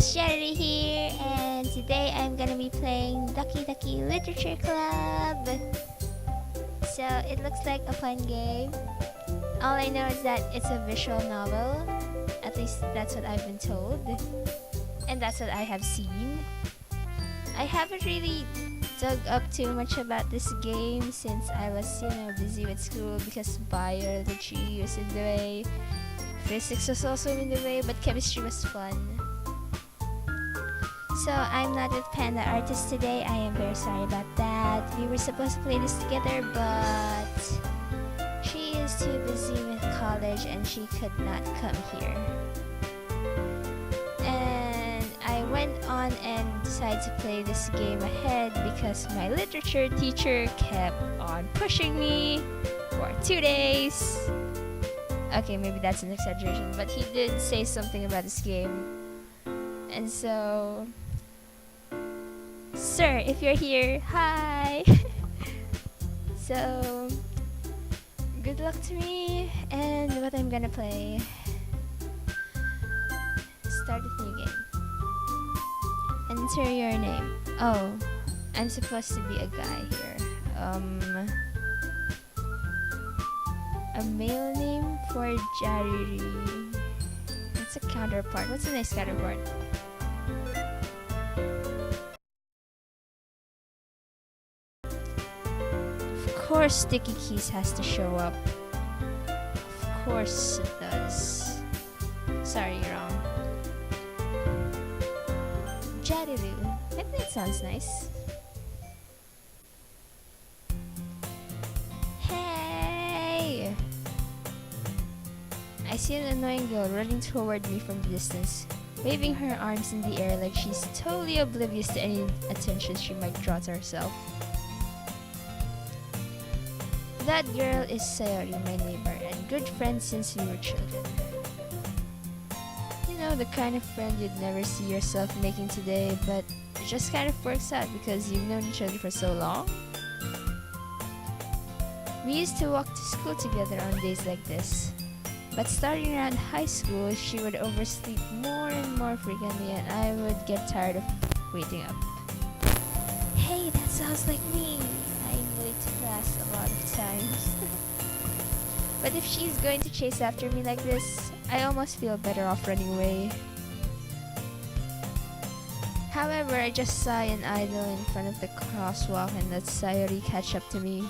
guys, Jaruru here, and today I'm gonna be playing Doki Doki Literature Club. So it looks like a fun game. All I know is that it's a visual novel. At least that's what I've been told. And that's what I have seen. I haven't really dug up too much about this game since I was, busy with school because biology was in the way. Physics was also in the way, but chemistry was fun. So I'm not with Panda Artist today. I am very sorry about that. We were supposed to play this together, but she is too busy with college and she could not come here. And I went on and decided to play this game ahead because my literature teacher kept on pushing me for 2 days. Okay, maybe that's an exaggeration, but he did say something about this game. And so, sir, if you're here, hi! So, good luck to me and what I'm gonna play. Start a new game. Enter your name. Oh, I'm supposed to be a guy here. A male name for Jaruru. That's a counterpart. What's a nice counterpart? Of course sticky keys has to show up. Of course it does. Sorry, wrong. Jaruru. I think that sounds nice. Hey! I see an annoying girl running toward me from the distance, waving her arms in the air like she's totally oblivious to any attention she might draw to herself. That girl is Sayori, my neighbor, and good friend since we were children. You know, the kind of friend you'd never see yourself making today, but it just kind of works out because you've known each other for so long. We used to walk to school together on days like this. But starting around high school, she would oversleep more and more frequently and I would get tired of waiting up. Hey, that sounds like me. I'm late to class a lot of times. But if she's going to chase after me like this, I almost feel better off running away. However, I just saw an idol in front of the crosswalk and let Sayori catch up to me.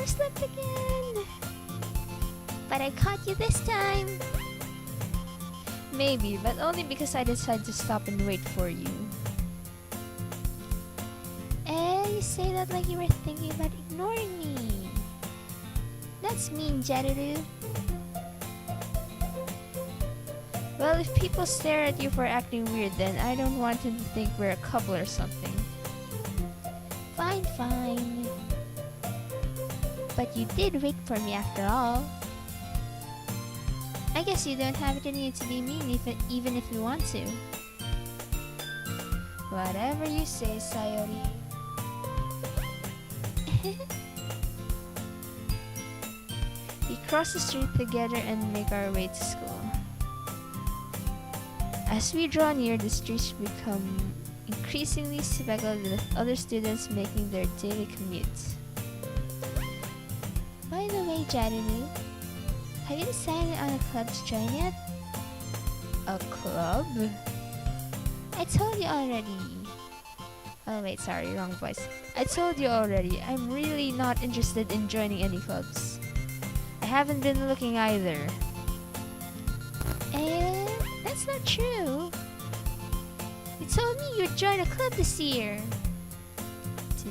Slept again. But I caught you this time. Maybe, but only because I decided to stop and wait for you. You say that like you were thinking about ignoring me. That's mean, Jaruru. Well, if people stare at you for acting weird, then I don't want them to think we're a couple or something. Fine, fine. But you did wait for me after all. I guess you don't have it in you to be mean even if you want to. Whatever you say, Sayori. We cross the street together and make our way to school. As we draw near, the streets become increasingly speckled with other students making their daily commute. By the way, Jaruru, have you decided on a club to join yet? A club? I told you already. Oh wait, sorry, wrong voice. I told you already, I'm really not interested in joining any clubs. I haven't been looking either. That's not true. You told me you'd join a club this year.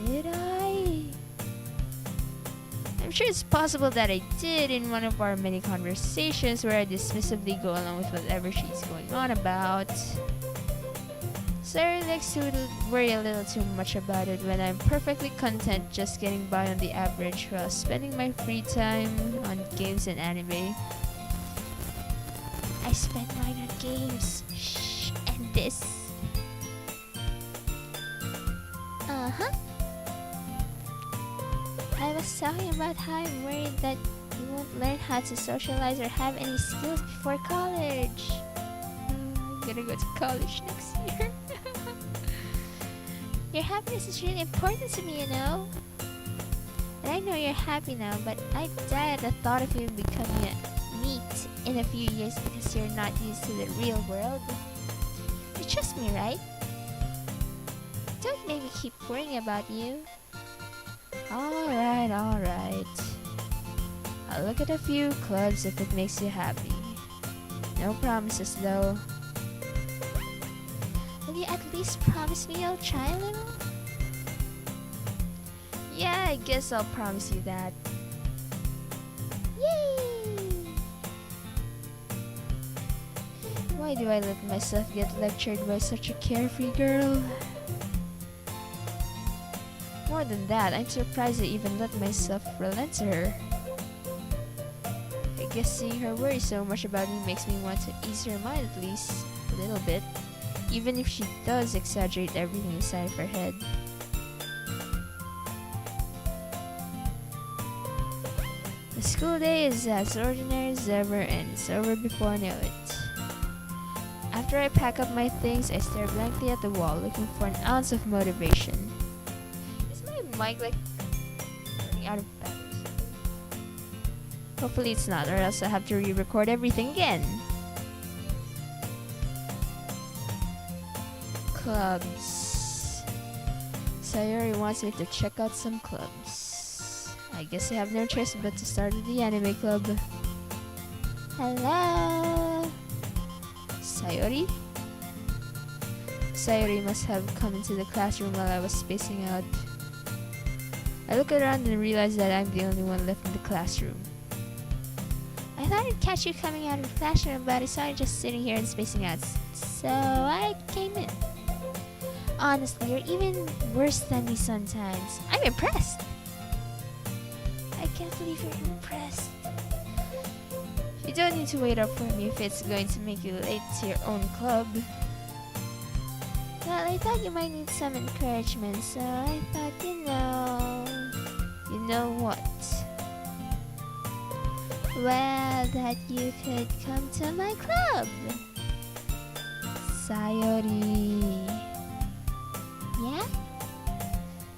Did I? I'm sure it's possible that I did in one of our many conversations where I dismissively go along with whatever she's going on about. Sarah likes to worry a little too much about it when I'm perfectly content just getting by on the average while spending my free time on games and anime. I spend mine on games. Shh, and this. Uh-huh. I was talking about how I'm worried that You won't learn how to socialize or have any skills before college. I'm gonna go to college next year. Your happiness is really important to me, you know? And I know you're happy now, but I die at the thought of you becoming neat in a few years because you're not used to the real world. You trust me, right? Don't make me keep worrying about you. Alright. I'll look at a few clubs if it makes you happy. No promises though. Will you at least promise me you'll try a little? Yeah, I guess I'll promise you that. Yay! Why do I let myself get lectured by such a carefree girl? More than that, I'm surprised I even let myself relent to her. I guess seeing her worry so much about me makes me want to ease her mind at least a little bit, even if she does exaggerate everything inside of her head. The school day is as ordinary as ever and it's over before I know it. After I pack up my things, I stare blankly at the wall looking for an ounce of motivation. Mic like running out of batteries. Hopefully it's not, or else I have to re-record everything again. Clubs. Sayori wants me to check out some clubs. I guess I have no choice but to start at the anime club. Hello? Sayori? Sayori must have come into the classroom while I was spacing out. I look around and realize that I'm the only one left in the classroom. I thought I'd catch you coming out of the classroom, but I saw you just sitting here and spacing out, so I came in. Honestly, you're even worse than me sometimes. I'm impressed! I can't believe you're impressed. You don't need to wait up for me if it's going to make you late to your own club. Well, I thought you might need some encouragement, so I thought, you know what? Well, that you could come to my club. Sayori. Yeah?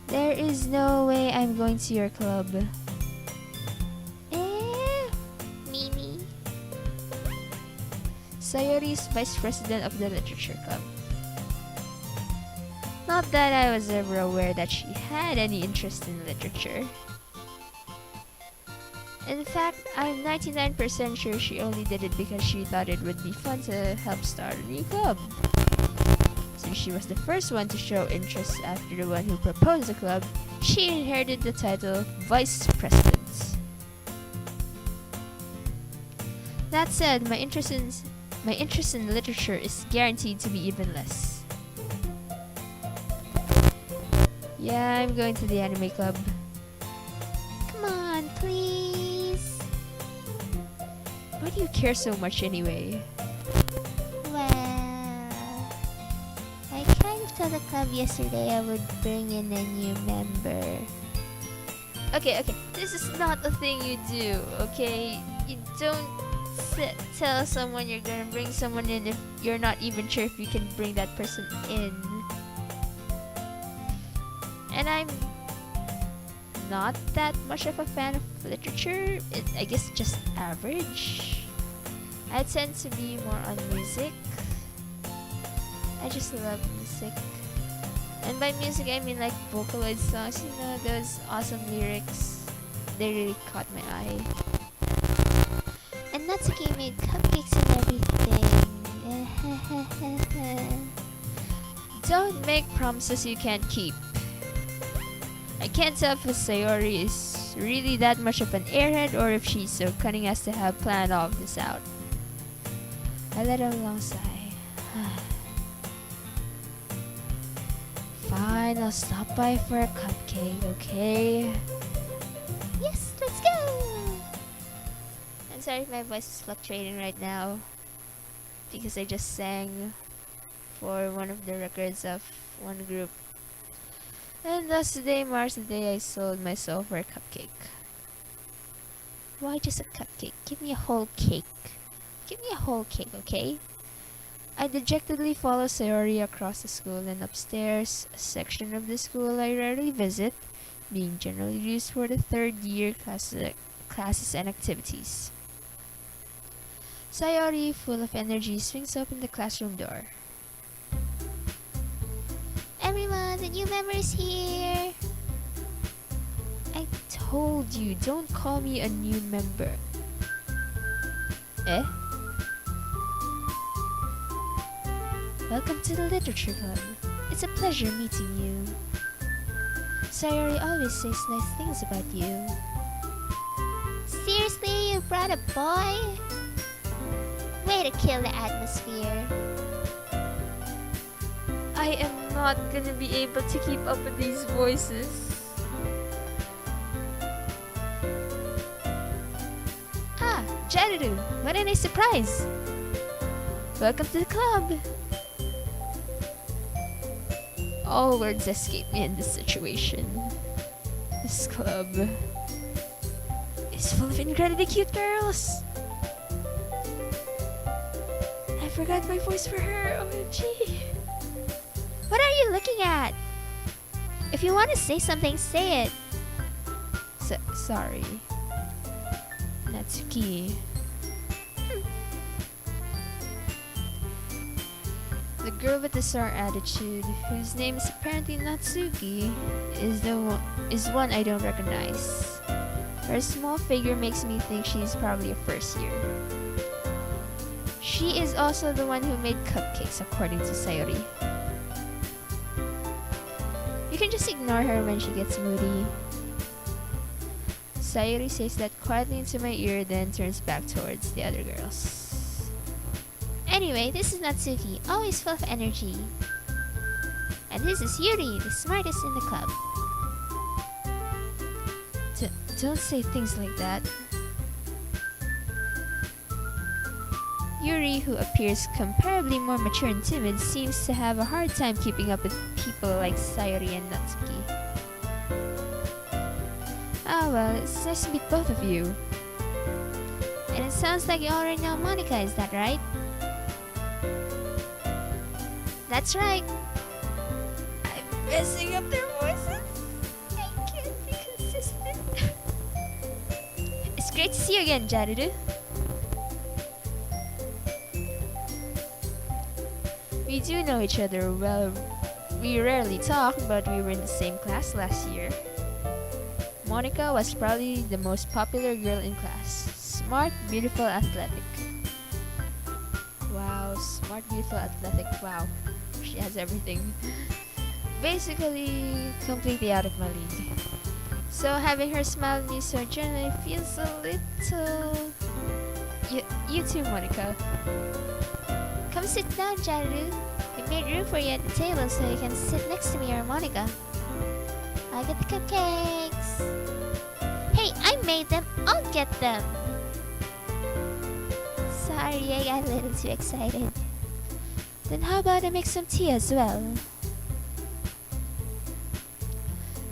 There is no way I'm going to your club. Mimi. Sayori is vice president of the literature club. Not that I was ever aware that she had any interest in literature. In fact, I'm 99% sure she only did it because she thought it would be fun to help start a new club. Since she was the first one to show interest after the one who proposed the club, she inherited the title Vice President. That said, my interest in literature is guaranteed to be even less. Yeah, I'm going to the anime club. Come on, please. Why do you care so much anyway? Well, I kind of told the club yesterday I would bring in a new member. Okay, this is not the thing you do, okay? You don't tell someone you're gonna bring someone in if you're not even sure if you can bring that person in. And I'm not that much of a fan of literature. I guess just average. I tend to be more on music. I just love music. And by music I mean like Vocaloid songs, those awesome lyrics. They really caught my eye. And Natsuki made cupcakes and everything. Don't make promises you can't keep. I can't tell if Sayori is really that much of an airhead or if she's so cunning as to have planned all of this out. I let out a long sigh. Fine, I'll stop by for a cupcake, okay? Yes, let's go! I'm sorry if my voice is fluctuating right now because I just sang for one of the records of one group. And thus today marks the day I sold my soul for a cupcake. Why just a cupcake? Give me a whole cake. Give me a whole cake, okay? I dejectedly follow Sayori across the school and upstairs, a section of the school I rarely visit, being generally used for the third year classes and activities. Sayori, full of energy, swings open the classroom door. Everyone, the new member is here! I told you, don't call me a new member. Eh? Welcome to the Literature Club. It's a pleasure meeting you. Sayori always says nice things about you. Seriously, you brought a boy? Way to kill the atmosphere. I am not gonna be able to keep up with these voices. Ah, Jaruru, what a nice surprise! Welcome to the club! All words escape me in this situation. This club is full of incredibly cute girls! I forgot my voice for her, OMG! What are you looking at? If you want to say something, say it! Sorry. Natsuki. The girl with the sour attitude, whose name is apparently Natsuki, is one I don't recognize. Her small figure makes me think she's probably a first year. She is also the one who made cupcakes, according to Sayori. You can just ignore her when she gets moody. Sayori says that quietly into my ear, then turns back towards the other girls. Anyway, this is Natsuki, always full of energy. And this is Yuri, the smartest in the club. Don't say things like that. Yuri, who appears comparably more mature and timid, seems to have a hard time keeping up with people like Sayori and Natsuki. Ah well, it's nice to meet both of you. And it sounds like you already know Monica, is that right? That's right. I'm messing up their voices. I can't be consistent. It's great to see you again, Jaruru. We do know each other well. We rarely talk, but we were in the same class last year. Monica was probably the most popular girl in class. Smart, beautiful, athletic. Wow, smart, beautiful, athletic. Wow, she has everything. Basically, completely out of my league. So having her smile at me so genuinely feels a little... You too, Monica. Come sit down, Jaruru. We made room for you at the table so you can sit next to me or Monica. I'll get the cupcakes. Hey, I made them. I'll get them. Sorry, I got a little too excited. Then how about I make some tea as well?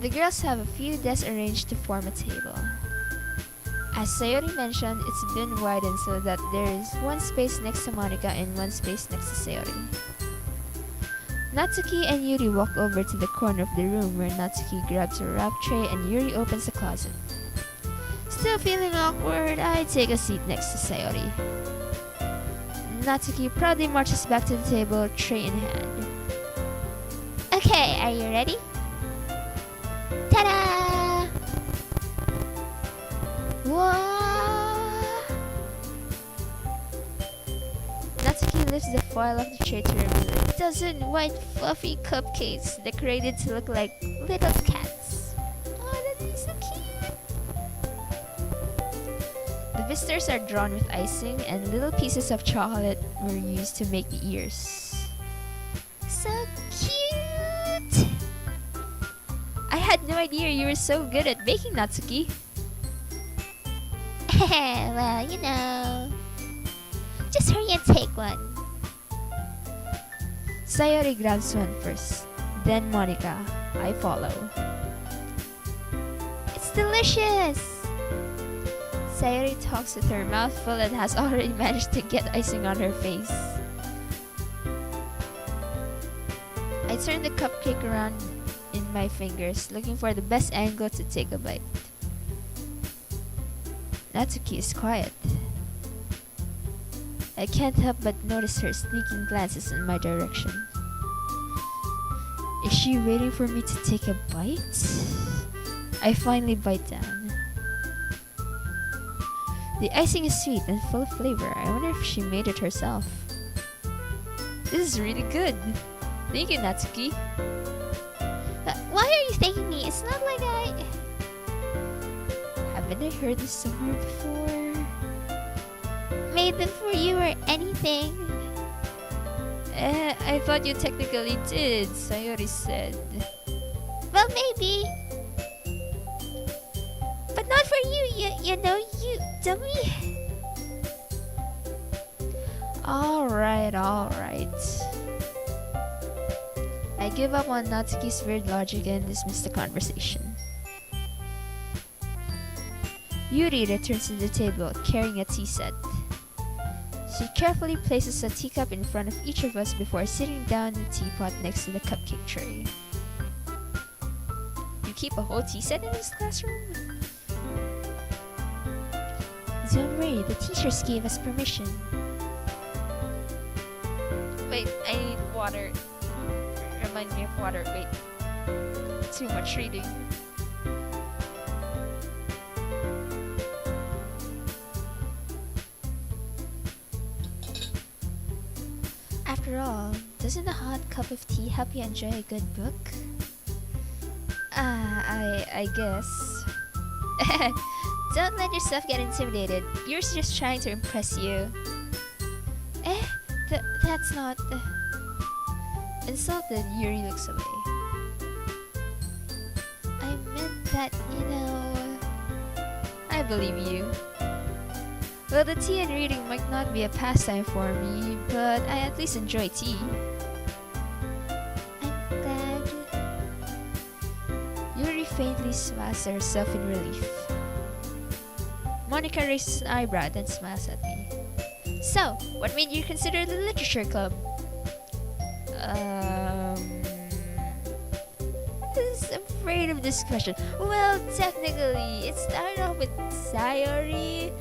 The girls have a few desks arranged to form a table. As Sayori mentioned, it's been widened so that there is one space next to Monica and one space next to Sayori. Natsuki and Yuri walk over to the corner of the room where Natsuki grabs a wrap tray and Yuri opens the closet. Still feeling awkward, I take a seat next to Sayori. Natsuki proudly marches back to the table, tray in hand. Okay, are you ready? Ta-da! Whoa! Natsuki lifts the foil of the tray to reveal a dozen white fluffy cupcakes decorated to look like little cats. Oh, that is so cute! The visitors are drawn with icing and little pieces of chocolate were used to make the ears. So cute! I had no idea you were so good at baking, Natsuki. Well, you know. Just hurry and take one. Sayori grabs one first, then Monica. I follow. It's delicious! Sayori talks with her mouth full and has already managed to get icing on her face. I turn the cupcake around in my fingers, looking for the best angle to take a bite. Natsuki is quiet. I can't help but notice her sneaking glances in my direction. Is she waiting for me to take a bite? I finally bite down. The icing is sweet and full of flavor. I wonder if she made it herself. This is really good. Thank you, Natsuki. Why are you thanking me? It's not like I... Haven't I heard this somewhere before? Made them for you or anything? I thought you technically did, Sayori said. Well, maybe. But not for you, you know, you dummy. Alright. I give up on Natsuki's weird logic and dismiss the conversation. Yuri returns to the table, carrying a tea set. She carefully places a teacup in front of each of us before sitting down the teapot next to the cupcake tray. You keep a whole tea set in this classroom? Don't worry, the teachers gave us permission. Wait, I need water. Remind me of water. Wait. Too much reading. After all, doesn't a hot cup of tea help you enjoy a good book? I guess. Don't let yourself get intimidated. Yuri's just trying to impress you. That's not... Insulted, Yuri looks away. I meant that, you know... I believe you. Well, the tea and reading might not be a pastime for me, but I at least enjoy tea. I'm glad. Yuri faintly smiles to herself in relief. Monica raises an eyebrow, then smiles at me. So, what made you consider the literature club? I'm afraid of this question. Well, technically, it started off with Sayori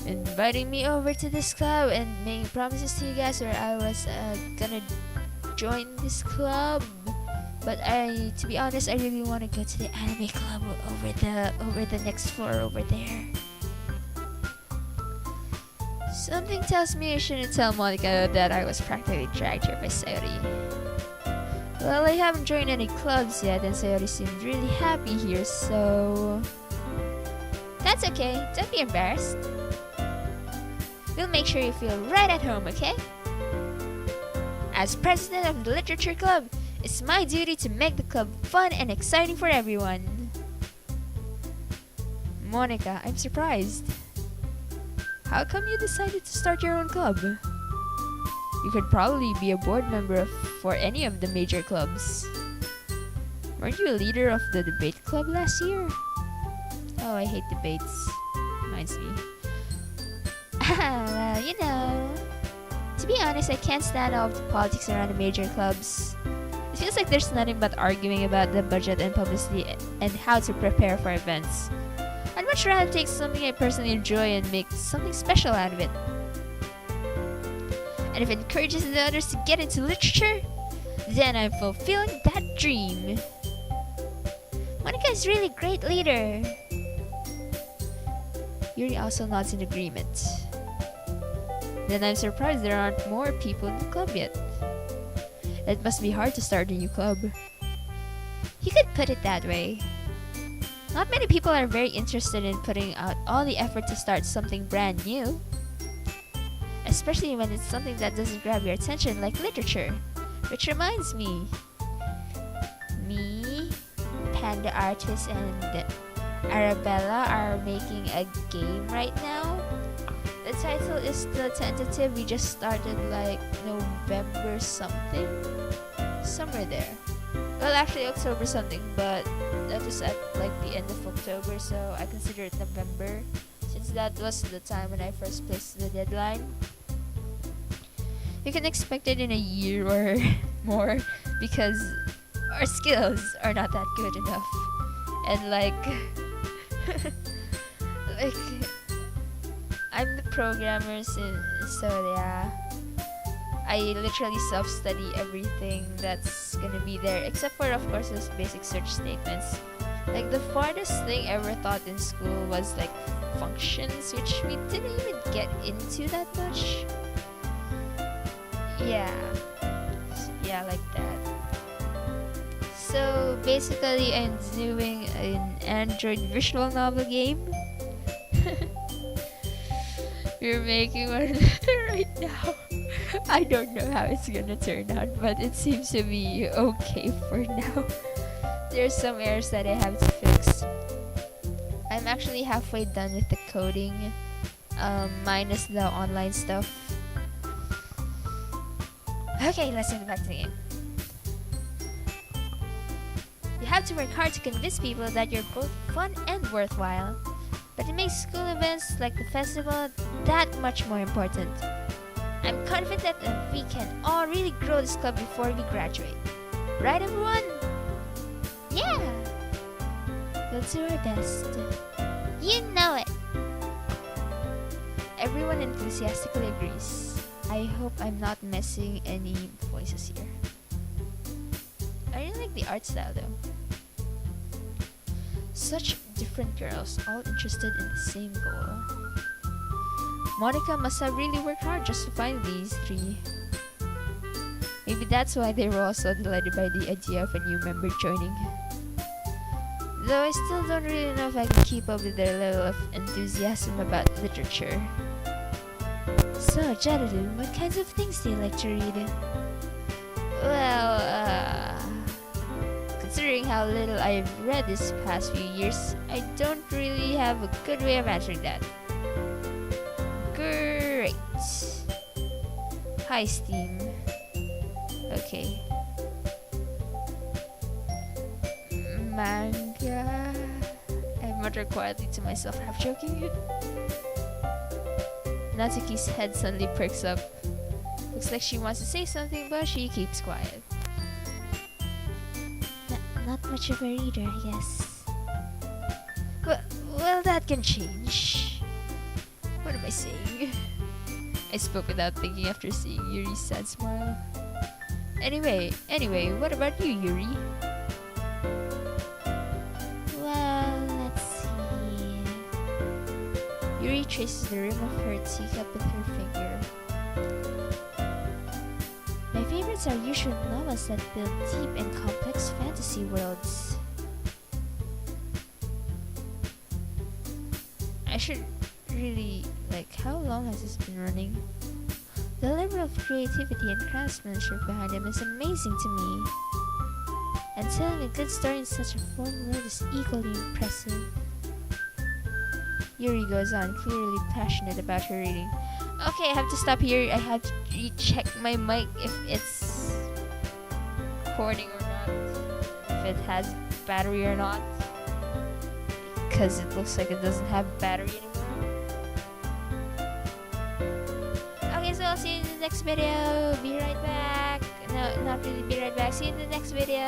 inviting me over to this club and making promises to you guys where I was gonna join this club. But to be honest, I really want to go to the anime club over the next floor over there. Something tells me I shouldn't tell Monica that I was practically dragged here by Sayori. Well, I haven't joined any clubs yet, and Sayori seemed really happy here, so... That's okay, don't be embarrassed. We'll make sure you feel right at home, okay? As president of the literature club, it's my duty to make the club fun and exciting for everyone. Monica, I'm surprised. How come you decided to start your own club? You could probably be a board member for any of the major clubs. Weren't you a leader of the debate club last year? Oh, I hate debates. Reminds me. Well, you know. To be honest, I can't stand all of the politics around the major clubs. It feels like there's nothing but arguing about the budget and publicity and how to prepare for events. I'd much rather take something I personally enjoy and make something special out of it. And if it encourages the others to get into literature, then I'm fulfilling that dream. Monica is really a great leader. Yuri also nods in agreement. Then I'm surprised there aren't more people in the club yet. It must be hard to start a new club. You could put it that way. Not many people are very interested in putting out all the effort to start something brand new. Especially when it's something that doesn't grab your attention like literature. Which reminds me. Me, Panda Artist, and Arabella are making a game right now. The title is The Tentative. We just started like November something. Somewhere there. Well, actually October something, but that was at like the end of October, so I consider it November since that was the time when I first placed the deadline. You can expect it in a year or more because our skills are not that good enough. And like I'm the programmer, so yeah, I literally self-study everything that's gonna be there, except for of course those basic search statements. Like the farthest thing ever taught in school was like functions, which we didn't even get into that much. Yeah, like that. So basically I'm doing an Android visual novel game. We're making one right now. I don't know how it's gonna turn out, but it seems to be okay for now. There's some errors that I have to fix. I'm actually halfway done with the coding, minus the online stuff. Okay, let's get back to the game. You have to work hard to convince people that you're both fun and worthwhile. But it makes school events like the festival that much more important. I'm confident that we can all really grow this club before we graduate. Right, everyone? Yeah! We'll do our best. You know it! Everyone enthusiastically agrees. I hope I'm not missing any voices here. I really like the art style though. Such different girls, all interested in the same goal. Monica must have really worked hard just to find these three. Maybe that's why they were all so delighted by the idea of a new member joining. Though I still don't really know if I can keep up with their level of enthusiasm about literature. So, Jaruru, what kinds of things do you like to read? Well, considering how little I've read this past few years, I don't really have a good way of answering that. Great. Hi, Steam. Okay. Manga. I mutter quietly to myself, half joking. Natsuki's head suddenly perks up. Looks like she wants to say something, but she keeps quiet. Not much of a reader, I guess. Well, that can change. What am I saying? I spoke without thinking after seeing Yuri's sad smile. Anyway, what about you, Yuri? Well, let's see. Yuri traces the rim of her teacup with her finger. My favorites are usually novels that build deep and complex fantasy worlds. I should really, how long has this been running? The level of creativity and craftsmanship behind them is amazing to me. And telling a good story in such a foreign world is equally impressive. Yuri goes on, clearly passionate about her reading. Okay, I have to stop here. I have to recheck my mic if it's recording or not. If it has battery or not. Because it looks like it doesn't have battery anymore. Okay, so I'll see you in the next video. Be right back. No, not really be right back. See you in the next video.